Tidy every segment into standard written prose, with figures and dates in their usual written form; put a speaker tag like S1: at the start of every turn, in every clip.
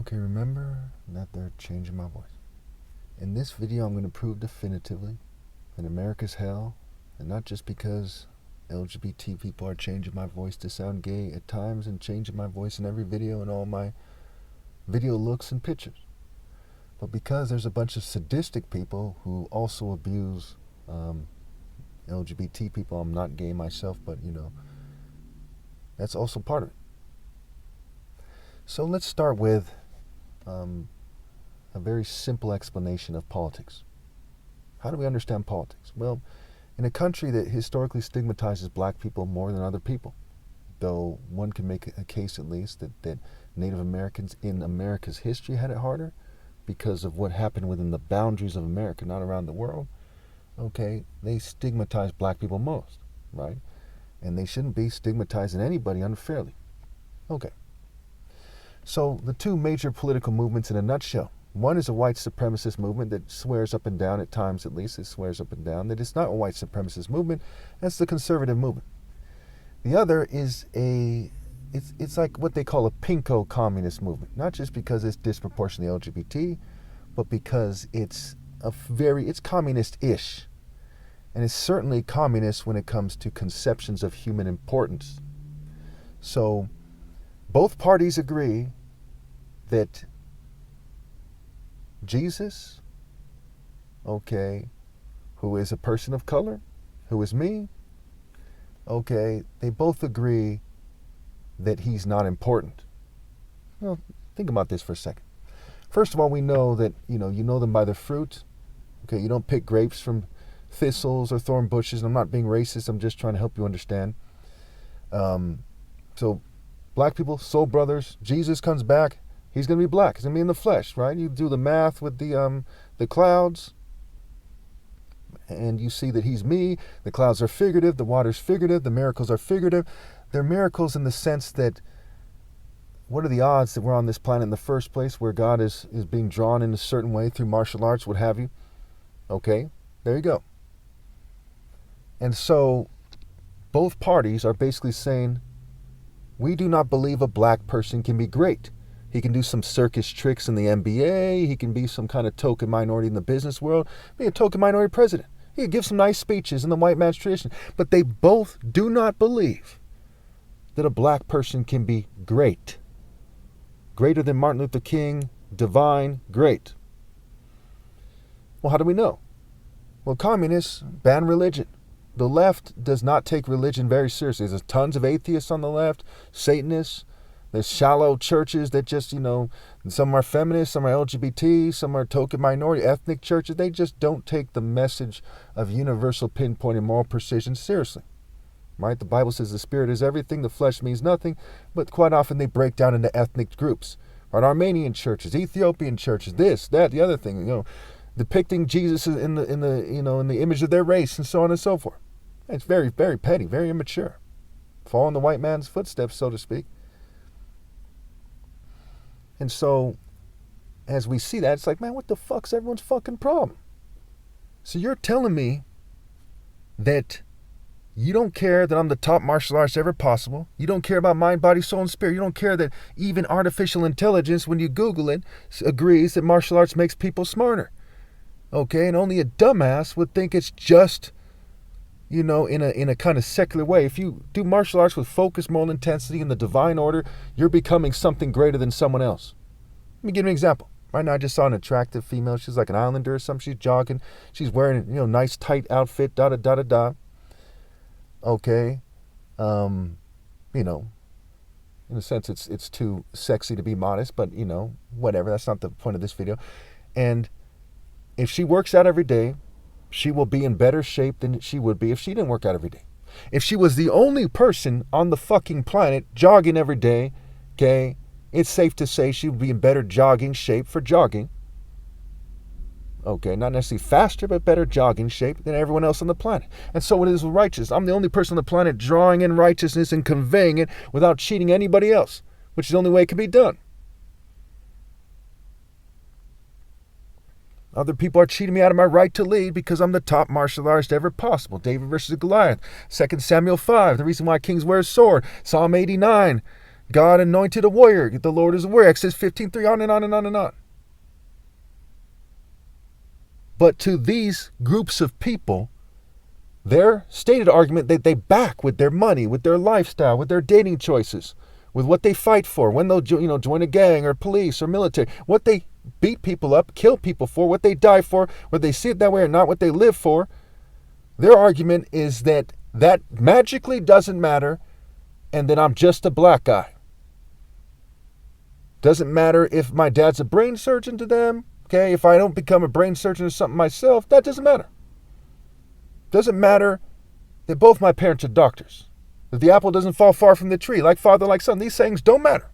S1: Okay, remember that they're changing my voice. In this video, I'm going to prove definitively that America's hell, and not just because LGBT people are changing my voice to sound gay at times and changing my voice in every video and all my video looks and pictures, but because there's a bunch of sadistic people who also abuse LGBT people. I'm not gay myself, but that's also part of it. So let's start with a very simple explanation of politics. How do we understand politics? Well, in a country that historically stigmatizes black people more than other people, though one can make a case at least that Native Americans in America's history had it harder because of what happened within the boundaries of America, not around the world, okay, they stigmatize black people most, right? And they shouldn't be stigmatizing anybody unfairly. Okay. So the two major political movements in a nutshell. One is a white supremacist movement that swears up and down, at times at least, it swears up and down that it's not a white supremacist movement. That's the conservative movement. The other is it's like what they call a pinko communist movement, not just because it's disproportionately LGBT, but because it's communist-ish. And it's certainly communist when it comes to conceptions of human importance. So both parties agree that Jesus, okay, who is a person of color, who is me, okay, they both agree that he's not important. Well, think about this for a second. First of all, we know that, you know them by their fruit. Okay, you don't pick grapes from thistles or thorn bushes. I'm not being racist. I'm just trying to help you understand. So black people, soul brothers, Jesus comes back. He's going to be black. He's going to be in the flesh, right? You do the math with the clouds, and you see that he's me. The clouds are figurative. The water's figurative. The miracles are figurative. They're miracles in the sense that what are the odds that we're on this planet in the first place where God is being drawn in a certain way through martial arts, what have you? Okay, there you go. And so both parties are basically saying, we do not believe a black person can be great. He can do some circus tricks in the NBA. He can be some kind of token minority in the business world. Be a token minority president. He can give some nice speeches in the white man's tradition. But they both do not believe that a black person can be great. Greater than Martin Luther King, divine, great. Well, how do we know? Well, communists ban religion. The left does not take religion very seriously. There's tons of atheists on the left, Satanists. There's shallow churches that just, some are feminists, some are LGBT, some are token minority, ethnic churches. They just don't take the message of universal pinpoint and moral precision seriously. Right? The Bible says the spirit is everything, the flesh means nothing, but quite often they break down into ethnic groups. Right? Armenian churches, Ethiopian churches, this, that, the other thing, depicting Jesus in the image of their race and so on and so forth. It's very, very petty, very immature. Following the white man's footsteps, so to speak. And so, as we see that, it's like, man, what the fuck's everyone's fucking problem? So you're telling me that you don't care that I'm the top martial artist ever possible. You don't care about mind, body, soul, and spirit. You don't care that even artificial intelligence, when you Google it, agrees that martial arts makes people smarter. Okay, and only a dumbass would think it's just, in a kind of secular way. If you do martial arts with focus, moral intensity, and the divine order, you're becoming something greater than someone else. Let me give you an example. Right now, I just saw an attractive female. She's like an islander or something. She's jogging. She's wearing, nice tight outfit, da-da-da-da-da. Okay. In a sense, it's too sexy to be modest, but, whatever. That's not the point of this video. And if she works out every day, she will be in better shape than she would be if she didn't work out every day. If she was the only person on the fucking planet jogging every day, okay, it's safe to say she would be in better jogging shape for jogging. Okay, not necessarily faster, but better jogging shape than everyone else on the planet. And so it is with righteousness. I'm the only person on the planet drawing in righteousness and conveying it without cheating anybody else, which is the only way it can be done. Other people are cheating me out of my right to lead because I'm the top martial artist ever possible. David versus Goliath. 2 Samuel 5. The reason why kings wear a sword. Psalm 89. God anointed a warrior. The Lord is a warrior. Exodus 15:3, on and on and on and on. But to these groups of people, their stated argument that they back with their money, with their lifestyle, with their dating choices, with what they fight for, when they'll join a gang or police or military, what they beat people up, kill people for, what they die for, whether they see it that way or not, what they live for. Their argument is that magically doesn't matter, and that I'm just a black guy. Doesn't matter if my dad's a brain surgeon to them, okay? If I don't become a brain surgeon or something myself, that doesn't matter. Doesn't matter that both my parents are doctors. That the apple doesn't fall far from the tree, like father, like son. These things don't matter.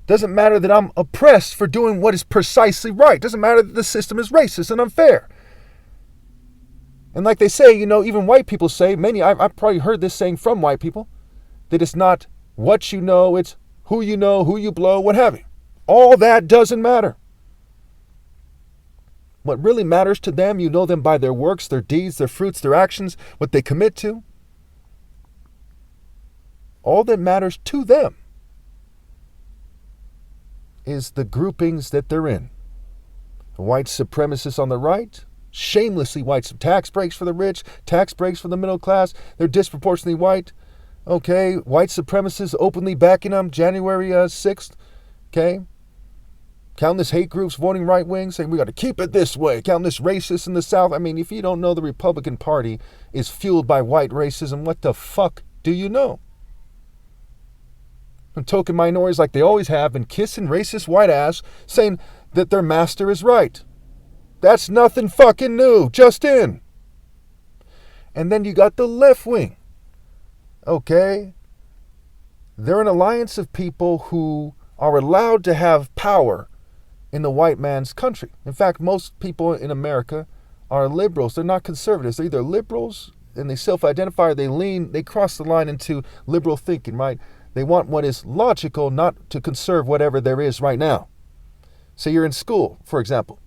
S1: Doesn't matter that I'm oppressed for doing what is precisely right. Doesn't matter that the system is racist and unfair. And like they say, even white people say, I've probably heard this saying from white people, that it's not what you know, it's who you blow, what have you. All that doesn't matter. What really matters to them, you know them by their works, their deeds, their fruits, their actions, what they commit to. All that matters to them is the groupings that they're in. The white supremacists on the right, shamelessly white, tax breaks for the rich, tax breaks for the middle class, they're disproportionately white. Okay, white supremacists openly backing them January 6th, okay? Countless hate groups voting right wing, saying we got to keep it this way. Countless racists in the South. I mean, if you don't know the Republican Party is fueled by white racism, what the fuck do you know? And token minorities, like they always have, been kissing racist white ass, saying that their master is right. That's nothing fucking new. Just in. And then you got the left wing. Okay? They're an alliance of people who are allowed to have power in the white man's country. In fact, most people in America are liberals. They're not conservatives. They're either liberals and they self-identify, or they cross the line into liberal thinking, right? They want what is logical, not to conserve whatever there is right now. Say you're in school, for example,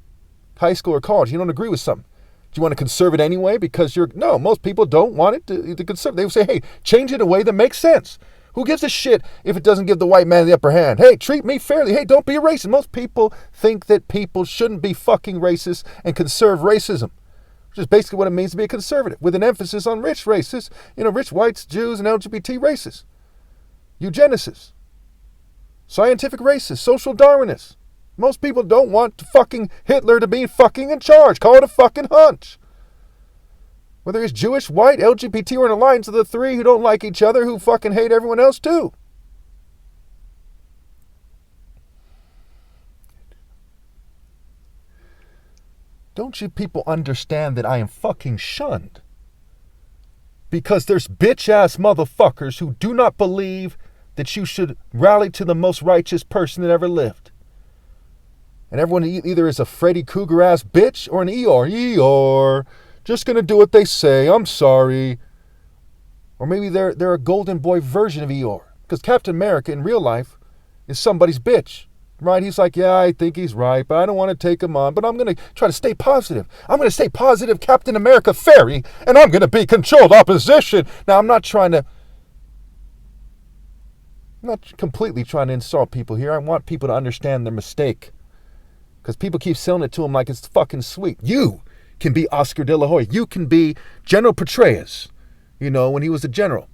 S1: high school or college, you don't agree with something. Do you want to conserve it anyway? Because no, most people don't want it to conserve. They will say, hey, change it in a way that makes sense. Who gives a shit if it doesn't give the white man the upper hand? Hey, treat me fairly. Hey, don't be a racist. Most people think that people shouldn't be fucking racist and conserve racism, which is basically what it means to be a conservative, with an emphasis on rich racists, rich whites, Jews, and LGBT racists, eugenicists, scientific racists, social Darwinists. Most people don't want fucking Hitler to be fucking in charge. Call it a fucking hunch. Whether he's Jewish, white, LGBT, or an alliance of the three who don't like each other, who fucking hate everyone else too. Don't you people understand that I am fucking shunned? Because there's bitch-ass motherfuckers who do not believe that you should rally to the most righteous person that ever lived. And everyone either is a Freddy Krueger-ass bitch or an Eeyore. Just gonna do what they say, I'm sorry. Or maybe they're a golden boy version of Eeyore. Because Captain America in real life is somebody's bitch. Right? He's like, yeah, I think he's right, but I don't want to take him on. But I'm going to try to stay positive. I'm going to stay positive Captain America fairy, and I'm going to be controlled opposition. Now, I'm not completely trying to insult people here. I want people to understand their mistake. Because people keep selling it to them like it's fucking sweet. You can be Oscar De La Hoya. You can be General Petraeus, when he was a general.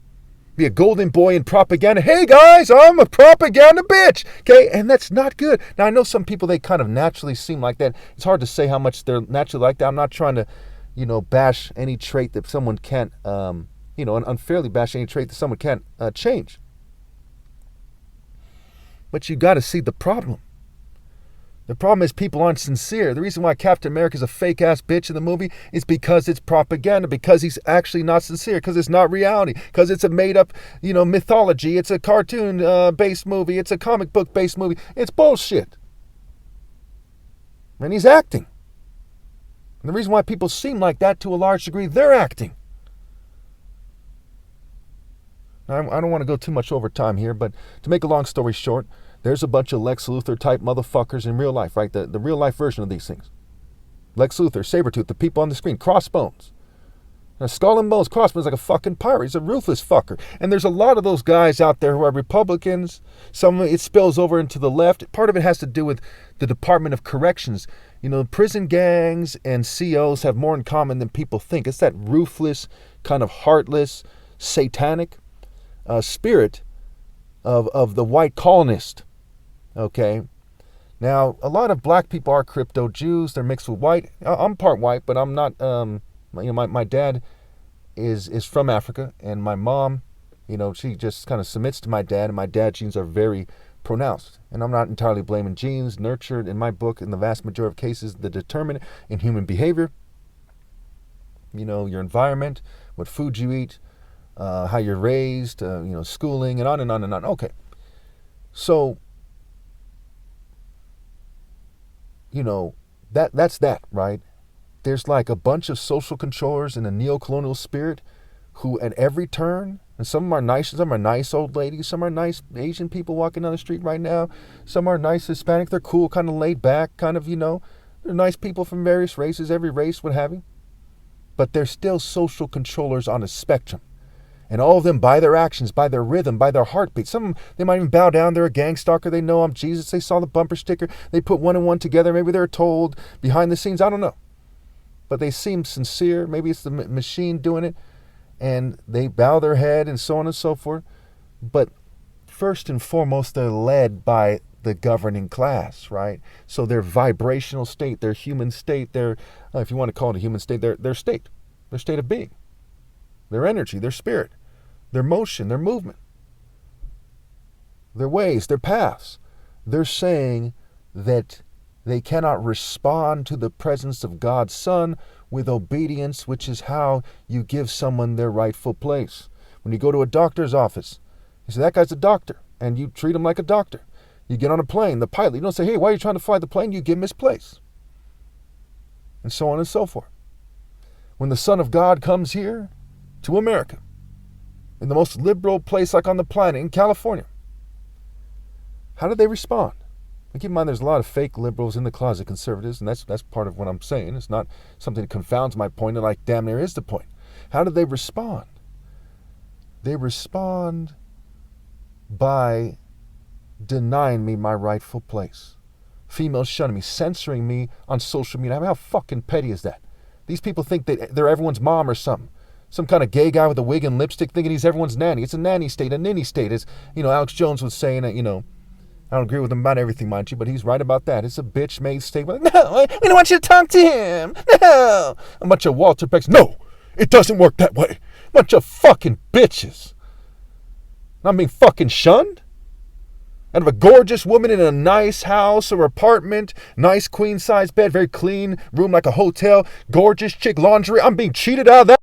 S1: Be a golden boy in propaganda. Hey guys, I'm a propaganda bitch. Okay, and that's not good. Now I know some people, they kind of naturally seem like that. It's hard to say how much they're naturally like that. I'm not trying to, bash any trait that someone can't, unfairly bash any trait that someone can't change. But you got to see the problem. The problem is people aren't sincere. The reason why Captain America is a fake-ass bitch in the movie is because it's propaganda, because he's actually not sincere, because it's not reality, because it's a made-up, mythology. It's a cartoon-based movie. It's a comic book-based movie. It's bullshit. And he's acting. And the reason why people seem like that to a large degree, they're acting. Now, I don't want to go too much over time here, but to make a long story short, there's a bunch of Lex Luthor type motherfuckers in real life, right? The real life version of these things. Lex Luthor, Sabretooth, the people on the screen, Crossbones. Skull and bones, crossbones, like a fucking pirate. He's a ruthless fucker. And there's a lot of those guys out there who are Republicans. Some of it spills over into the left. Part of it has to do with the Department of Corrections. You know, prison gangs and COs have more in common than people think. It's that ruthless, kind of heartless, satanic spirit of the white colonist. Okay? Now, a lot of black people are crypto Jews. They're mixed with white. I'm part white, but I'm not... my dad is from Africa, and my mom, she just kind of submits to my dad, and my dad's genes are very pronounced. And I'm not entirely blaming genes. Nurtured, in my book, in the vast majority of cases, the determinant in human behavior. Your environment, what food you eat, how you're raised, schooling, and on and on and on. Okay. So, that's that, right? There's like a bunch of social controllers in a neo-colonial spirit who at every turn, and some of them are nice, some are nice old ladies, some are nice Asian people walking down the street right now, some are nice Hispanic, they're cool, kind of laid back, kind of, they're nice people from various races, every race, what have you. But they're still social controllers on a spectrum. And all of them, by their actions, by their rhythm, by their heartbeat. Some of them, they might even bow down. They're a gang stalker. They know I'm Jesus. They saw the bumper sticker. They put one and one together. Maybe they're told behind the scenes. I don't know. But they seem sincere. Maybe it's the machine doing it. And they bow their head and so on and so forth. But first and foremost, they're led by the governing class, right? So their vibrational state, their human state, their, if you want to call it a human state, their state of being, their energy, their spirit, their motion, their movement, their ways, their paths. They're saying that they cannot respond to the presence of God's Son with obedience, which is how you give someone their rightful place. When you go to a doctor's office, you say, that guy's a doctor, and you treat him like a doctor. You get on a plane, the pilot, you don't say, hey, why are you trying to fly the plane? You give him his place. And so on and so forth. When the Son of God comes here to America, in the most liberal place like on the planet, in California, how did they respond? And keep in mind, there's a lot of fake liberals in the closet conservatives, and that's part of what I'm saying. It's not something that confounds my point, and like, damn near is the point. How did they respond? They respond by denying me my rightful place. Females shunning me, censoring me on social media. I mean, how fucking petty is that? These people think that they're everyone's mom or something. Some kind of gay guy with a wig and lipstick thinking he's everyone's nanny. It's a nanny state, a ninny state. As, Alex Jones was saying that, I don't agree with him about everything, mind you, but he's right about that. It's a bitch-made state. No, we don't want you to talk to him. No. A bunch of Walter Pecks. No, it doesn't work that way. A bunch of fucking bitches. I'm being fucking shunned? Out of a gorgeous woman in a nice house or apartment, nice queen-size bed, very clean room like a hotel, gorgeous chick, lingerie. I'm being cheated out of that.